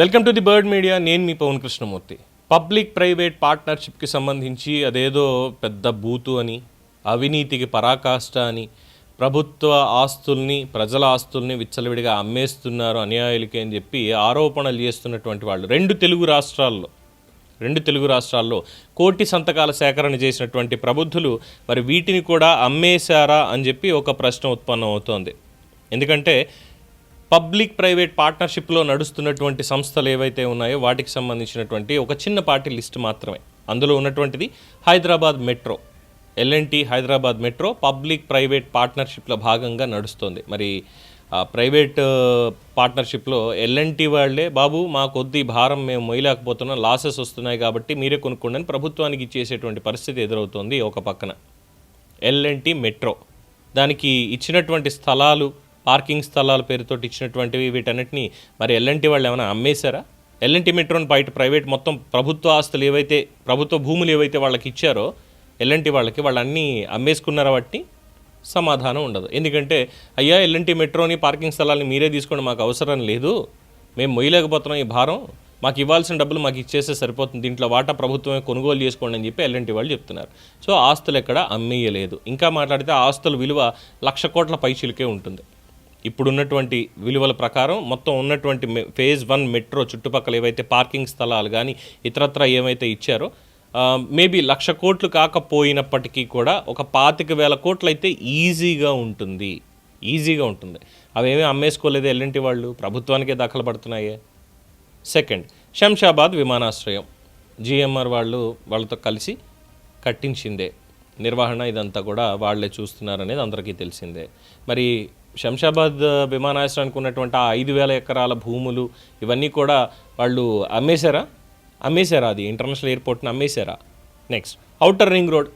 Welcome to the bird media. నేను మీ Pawan Krishnamurthy. Public private పార్ట్నర్షిప్కి సంబంధించి అదేదో పెద్ద బూతు అని, అవినీతికి పరాకాష్ట అని, ప్రభుత్వ ఆస్తుల్ని ప్రజల ఆస్తుల్ని విచ్చలవిడిగా అమ్మేస్తున్నారు అన్యాయులకి అని చెప్పి ఆరోపణలు చేస్తున్నటువంటి వాళ్ళు రెండు తెలుగు రాష్ట్రాల్లో కోటి సంతకాల సేకరణ చేసినటువంటి ప్రబుద్ధులు మరి వీటిని కూడా అమ్మేశారా అని చెప్పి ఒక ప్రశ్న ఉత్పన్నం అవుతోంది. ఎందుకంటే పబ్లిక్ ప్రైవేట్ పార్ట్నర్షిప్లో నడుస్తున్నటువంటి సంస్థలు ఏవైతే ఉన్నాయో వాటికి సంబంధించినటువంటి ఒక చిన్నపాటి లిస్ట్ మాత్రమే. అందులో ఉన్నటువంటిది Hyderabad metro, LNT Hyderabad metro public private పార్ట్నర్షిప్లో భాగంగా నడుస్తుంది. మరి ప్రైవేట్ పార్ట్నర్షిప్లో ఎల్ఎన్టీ వాళ్ళే బాబు మా కొద్ది భారం మేము మొయ్యలేకపోతున్నాం, లాసెస్ వస్తున్నాయి కాబట్టి మీరే కొనుక్కోండి అని ప్రభుత్వానికి ఇచ్చేసేటువంటి పరిస్థితి ఎదురవుతోంది. ఒక పక్కన ఎల్ఎన్టీ మెట్రో దానికి ఇచ్చినటువంటి స్థలాలు, పార్కింగ్ స్థలాల పేరుతోటి ఇచ్చినటువంటివి వీటన్నిటిని మరి ఎల్ఎన్టీ వాళ్ళు ఏమైనా అమ్మేశారా? ఎల్ఎన్టీ మెట్రోని బయట ప్రైవేట్ మొత్తం ప్రభుత్వ ఆస్తులు ఏవైతే ప్రభుత్వ భూములు ఏవైతే వాళ్ళకి ఇచ్చారో ఎల్ఎన్టీ వాళ్ళకి వాళ్ళన్నీ అమ్మేసుకున్నారా? వాటిని సమాధానం ఉండదు. ఎందుకంటే అయ్యా ఎల్ఎన్టీ మెట్రోని పార్కింగ్ స్థలాన్ని మీరే తీసుకోండి, మాకు అవసరం లేదు, మేము మొయ్యలేకపోతున్నాం ఈ భారం, మాకు ఇవ్వాల్సిన డబ్బులు మాకు ఇచ్చేస్తే సరిపోతుంది, దీంట్లో వాటా ప్రభుత్వమే కొనుగోలు చేసుకోండి అని చెప్పి ఎల్ఎన్టీ వాళ్ళు చెప్తున్నారు. సో ఆస్తులు ఎక్కడ అమ్మేయలేదు. ఇంకా మాట్లాడితే ఆస్తుల విలువ 1,00,000 కోట్ల పైచిలకే ఉంటుంది. ఇప్పుడున్నటువంటి విలువల ప్రకారం మొత్తం ఉన్నటువంటి ఫేజ్ 1 మెట్రో చుట్టుపక్కల ఏవైతే పార్కింగ్ స్థలాలు కానీ ఇతరత్ర ఏమైతే ఇచ్చారో మేబీ 1,00,000 కోట్లు కాకపోయినప్పటికీ కూడా ఒక 25,000 కోట్లు అయితే ఈజీగా ఉంటుంది. అవేమీ అమ్మేసుకోలేదు ఎల్ఎన్టీ వాళ్ళు, ప్రభుత్వానికే దాఖలు పడుతున్నాయే. సెకండ్, శంషాబాద్ విమానాశ్రయం జిఎంఆర్ వాళ్ళతో కలిసి కట్టించిందే, నిర్వహణ ఇదంతా కూడా వాళ్లే చూస్తున్నారనేది అందరికీ తెలిసిందే. మరి శంషాబాద్ విమానాశ్రయానికి ఉన్నటువంటి ఆ 5,000 ఎకరాల భూములు ఇవన్నీ కూడా వాళ్ళు అమ్మేశారా? అది ఇంటర్నేషనల్ ఎయిర్పోర్ట్ని అమ్మేశారా? Next, outer ring road,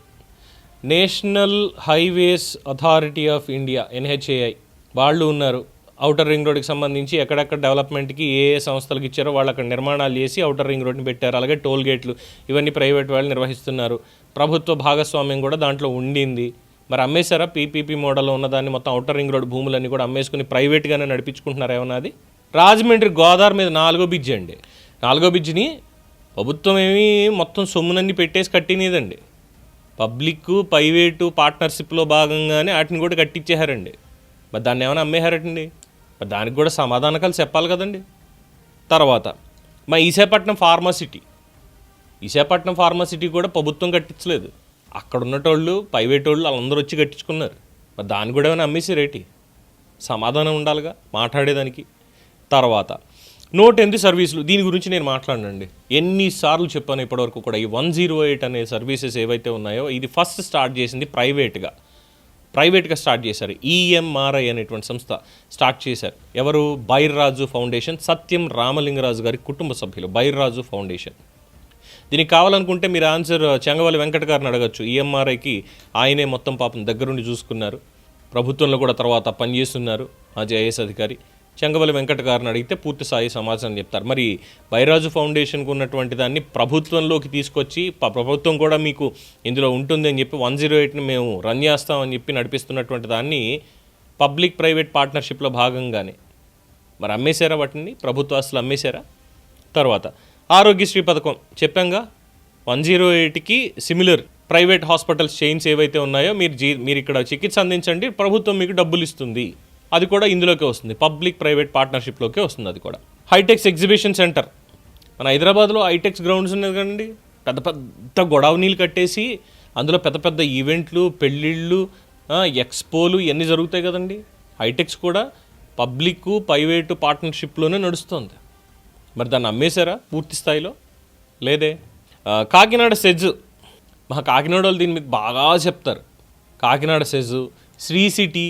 national highways authority of India NHAI వాళ్ళు ఉన్నారు. ఔటర్ రింగ్ రోడ్కి సంబంధించి ఎక్కడెక్కడ డెవలప్మెంట్కి ఏ సంస్థలకు ఇచ్చారో వాళ్ళు అక్కడ నిర్మాణాలు చేసి ఔటర్ రింగ్ రోడ్ని పెట్టారు. అలాగే టోల్ గేట్లు ఇవన్నీ ప్రైవేట్ వాళ్ళు నిర్వహిస్తున్నారు. ప్రభుత్వ భాగస్వామ్యం కూడా దాంట్లో ఉండింది. మరి అమ్మేశారా? పీపీపీ మోడల్లో ఉన్నదాన్ని మొత్తం ఔటర్ రింగ్ రోడ్ భూములన్నీ కూడా అమ్మేసుకుని ప్రైవేట్గానే నడిపించుకుంటున్నారు ఏమన్నా? అది రాజమండ్రి గోదావరి మీద 4వ బ్రిడ్జి అండి. 4వ బ్రిడ్జిని ప్రభుత్వం ఏమీ మొత్తం సొమ్మునన్నీ పెట్టేసి కట్టినదండి. పబ్లిక్ ప్రైవేటు పార్ట్నర్షిప్లో భాగంగానే వాటిని కూడా కట్టించేశారండి. మరి దాన్ని ఏమైనా అమ్మేశారటండి? మరి దానికి కూడా సమాధానాలు చెప్పాలి కదండి. తర్వాత మా ఈశాపట్నం ఫార్మాసిటీ కూడా ప్రభుత్వం కట్టించలేదు, అక్కడ ఉన్నటోళ్ళు ప్రైవేట్ వాళ్ళు వాళ్ళందరూ వచ్చి కట్టించుకున్నారు. మరి దాన్ని కూడా ఏమైనా అమ్మేసారేటి? సమాధానం ఉండాలిగా మాట్లాడేదానికి. తర్వాత 108 సర్వీసులు, దీని గురించి నేను మాట్లాడనండి. ఎన్నిసార్లు చెప్పాను ఇప్పటివరకు కూడా. ఈ 108 అనే సర్వీసెస్ ఏవైతే ఉన్నాయో ఇది ఫస్ట్ స్టార్ట్ చేసింది ప్రైవేట్గా స్టార్ట్ చేశారు. EMRI అనేటువంటి సంస్థ స్టార్ట్ చేశారు. ఎవరు? బైర్రాజు ఫౌండేషన్, సత్యం రామలింగరాజు గారి కుటుంబ సభ్యులు బైర్రాజు ఫౌండేషన్. దీనికి కావాలనుకుంటే మీరు ఆన్సర్ చెంగవల్లి వెంకట గారిని అడగచ్చు. EMRIకి ఆయనే మొత్తం పాపం దగ్గరుండి చూసుకున్నారు, ప్రభుత్వంలో కూడా తర్వాత పనిచేస్తున్నారు మాజీ IAS అధికారి. చెంగవల్లి వెంకట గారిని అడిగితే పూర్తి స్థాయి సమాచారం చెప్తారు. మరి బైరాజు ఫౌండేషన్కు ఉన్నటువంటి దాన్ని ప్రభుత్వంలోకి తీసుకొచ్చి ప్రభుత్వం కూడా మీకు ఇందులో ఉంటుంది అని చెప్పి 108ని మేము రన్ చేస్తామని చెప్పి నడిపిస్తున్నటువంటి దాన్ని పబ్లిక్ ప్రైవేట్ పార్ట్నర్షిప్లో భాగంగానే మరి అమ్మేశారా? వాటిని ప్రభుత్వ ఆస్తులు అమ్మేశారా? తర్వాత ఆరోగ్యశ్రీ పథకం చెప్పాంగా. 108కి సిమిలర్ ప్రైవేట్ హాస్పిటల్స్ చైన్స్ ఏవైతే ఉన్నాయో మీరు ఇక్కడ చికిత్స అందించండి, ప్రభుత్వం మీకు డబ్బులు ఇస్తుంది, అది కూడా ఇందులోకే వస్తుంది, పబ్లిక్ ప్రైవేట్ పార్ట్నర్షిప్లోకే వస్తుంది. అది కూడా హైటెక్స్ ఎగ్జిబిషన్ సెంటర్ మన హైదరాబాద్లో హైటెక్స్ గ్రౌండ్స్ ఉన్నది కదండి. పెద్ద పెద్ద గొడవనీళ్ళు కట్టేసి అందులో పెద్ద పెద్ద ఈవెంట్లు, పెళ్ళిళ్ళు, ఎక్స్పోలు ఇవన్నీ జరుగుతాయి కదండి. హైటెక్స్ కూడా పబ్లిక్ ప్రైవేటు పార్ట్నర్షిప్లోనే నడుస్తుంది. మరి దాన్ని అమ్మేశారా పూర్తి స్థాయిలో? లేదే. కాకినాడ సెజ్, మా కాకినాడ వాళ్ళు దీని మీద బాగా చెప్తారు. కాకినాడ సెజ్, శ్రీ సిటీ,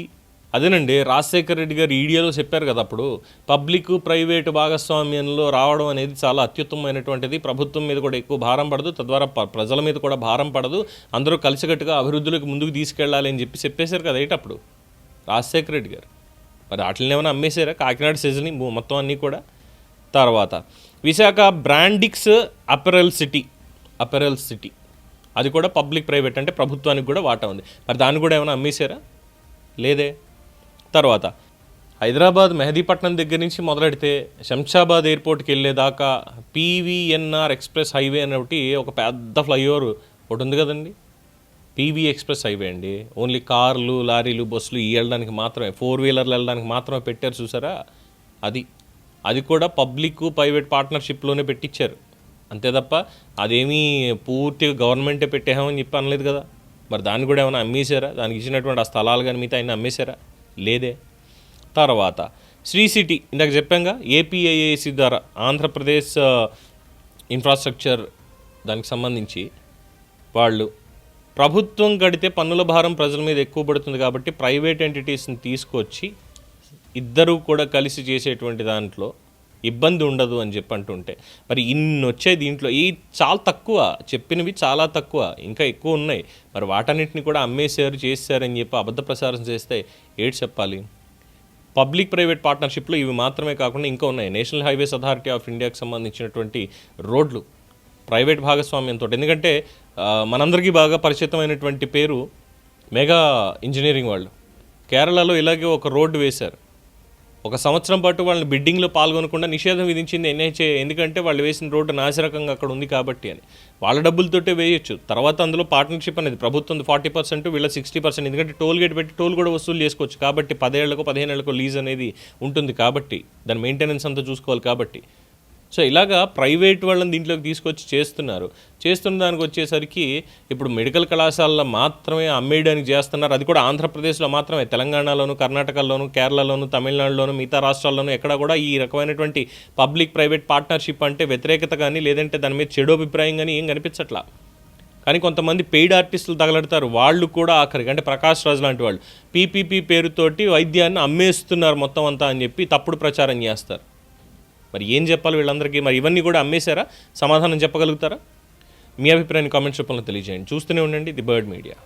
అదేనండి రాజశేఖర రెడ్డి గారు ఈడియోలో చెప్పారు కదా అప్పుడు, పబ్లిక్ ప్రైవేటు భాగస్వామ్యంలో రావడం అనేది చాలా అత్యుత్తమమైనటువంటిది, ప్రభుత్వం మీద కూడా ఎక్కువ భారం పడదు, తద్వారా ప్రజల మీద కూడా భారం పడదు, అందరూ కలిసికట్టుగా అభివృద్ధిలోకి ముందుకు తీసుకెళ్ళాలి అని చెప్పేశారు కదా అప్పుడు రాజశేఖర రెడ్డి గారు. మరి వాటిని ఏమైనా అమ్మేశారా? కాకినాడ సెజ్ని మొత్తం అన్నీ కూడా. తర్వాత విశాఖ బ్రాండిక్స్ అపెరల్ సిటీ, అది కూడా పబ్లిక్ ప్రైవేట్ అంటే ప్రభుత్వానికి కూడా వాటా ఉంది. మరి దాన్ని కూడా ఏమైనా అమ్మేశారా? లేదే. తర్వాత హైదరాబాద్ మెహదీపట్నం దగ్గర నుంచి మొదలెడితే శంషాబాద్ ఎయిర్పోర్ట్కి వెళ్ళేదాకా పీవీఎన్ఆర్ ఎక్స్ప్రెస్ హైవే అని ఒకటి ఒక పెద్ద ఫ్లైఓవర్ ఒకటి ఉంది కదండి. పీవీ ఎక్స్ప్రెస్ హైవే అండి. ఓన్లీ కార్లు, లారీలు, బస్సులు వెళ్ళడానికి మాత్రమే, 4 వీలర్లు వెళ్ళడానికి మాత్రమే పెట్టారు చూసారా. అది కూడా పబ్లిక్ ప్రైవేట్ పార్ట్నర్షిప్లోనే పెట్టించారు అంతే తప్ప అదేమీ పూర్తిగా గవర్నమెంటే పెట్టేహామని చెప్పి అనలేదు కదా. మరి దాన్ని కూడా ఏమైనా అమ్మేశారా? దానికి ఇచ్చినటువంటి ఆ స్థలాలు కానీ మిగతా అయినా అమ్మేశారా? లేదే. తర్వాత శ్రీ సిటీ ఇందాక చెప్పాంగా, ఏపీఐఏసి ద్వారా ఆంధ్రప్రదేశ్ ఇన్ఫ్రాస్ట్రక్చర్ దానికి సంబంధించి వాళ్ళు ప్రభుత్వం కడితే పన్నుల భారం ప్రజల మీద ఎక్కువ పడుతుంది కాబట్టి ప్రైవేట్ ఎంటిటీస్ని తీసుకొచ్చి ఇద్దరు కూడా కలిసి చేసేటువంటి దాంట్లో ఇబ్బంది ఉండదు అని చెప్పి అంటుంటే మరి ఇన్ని వచ్చాయి దీంట్లో. ఈ చాలా తక్కువ, చెప్పినవి చాలా తక్కువ, ఇంకా ఎక్కువ ఉన్నాయి. మరి వాటన్నిటిని కూడా అమ్మేశారు, చేశారని చెప్పి అబద్ధ ప్రచారం చేస్తే ఏడు చెప్పాలి. పబ్లిక్ ప్రైవేట్ పార్ట్నర్షిప్లో ఇవి మాత్రమే కాకుండా ఇంకా ఉన్నాయి. నేషనల్ హైవేస్ అథారిటీ ఆఫ్ ఇండియాకి సంబంధించినటువంటి రోడ్లు ప్రైవేట్ భాగస్వామ్యంతో. ఎందుకంటే మనందరికీ బాగా పరిచితమైనటువంటి పేరు మెగా ఇంజనీరింగ్ వాళ్ళు కేరళలో ఇలాగే ఒక రోడ్డు వేశారు. 1 సంవత్సరం పాటు వాళ్ళని బిడ్డింగ్లో పాల్గొనకుండా నిషేధం విధించింది ఎన్హెచ్ఏ. ఎందుకంటే వాళ్ళు వేసిన రోడ్డు నాసిరకంగా అక్కడ ఉంది కాబట్టి అని. వాళ్ళ డబ్బులతోటే వేయొచ్చు. తర్వాత అందులో పార్ట్నర్షిప్ అనేది ప్రభుత్వం 40%, వీళ్ళ 60%. ఎందుకంటే టోల్ గేట్ పెట్టి టోల్ కూడా వసూలు చేసుకోవచ్చు కాబట్టి 10 ఏళ్లకో 15 ఏళ్లకో లీజ్ అనేది ఉంటుంది కాబట్టి దాని మెయింటెనెన్స్ అంతా చూసుకోవాలి కాబట్టి. సో ఇలాగా ప్రైవేట్ వాళ్ళని దీంట్లోకి తీసుకొచ్చి చేస్తున్న దానికి వచ్చేసరికి ఇప్పుడు మెడికల్ కళాశాలలో మాత్రమే అమ్మేయడానికి చేస్తున్నారు. అది కూడా ఆంధ్రప్రదేశ్లో మాత్రమే. తెలంగాణలోను, కర్ణాటకలోను, కేరళలోను, తమిళనాడులోను, మిగతా రాష్ట్రాల్లోనూ ఎక్కడ కూడా ఈ రకమైనటువంటి పబ్లిక్ ప్రైవేట్ పార్ట్నర్షిప్ అంటే వ్యతిరేకత కానీ లేదంటే దాని మీద చెడు అభిప్రాయం కానీ ఏం కనిపించట్లా. కానీ కొంతమంది పెయిడ్ ఆర్టిస్టులు తగలడతారు. వాళ్ళు కూడా ఆఖరికి అంటే ప్రకాష్ రాజ్ లాంటి వాళ్ళు పీపీపీ పేరుతోటి వైద్యాన్ని అమ్మేస్తున్నారు మొత్తం అంతా అని చెప్పి తప్పుడు ప్రచారం చేస్తారు. మరి ఏం చెప్పాలి వీళ్ళందరికీ? మరి ఇవన్నీ కూడా అమ్మేశారా? సమాధానం చెప్పగలుగుతారా? మీ అభిప్రాయాన్ని కామెంట్స్ రూపంలో తెలియజేయండి. చూస్తూనే ఉండండి ది బర్డ్ మీడియా.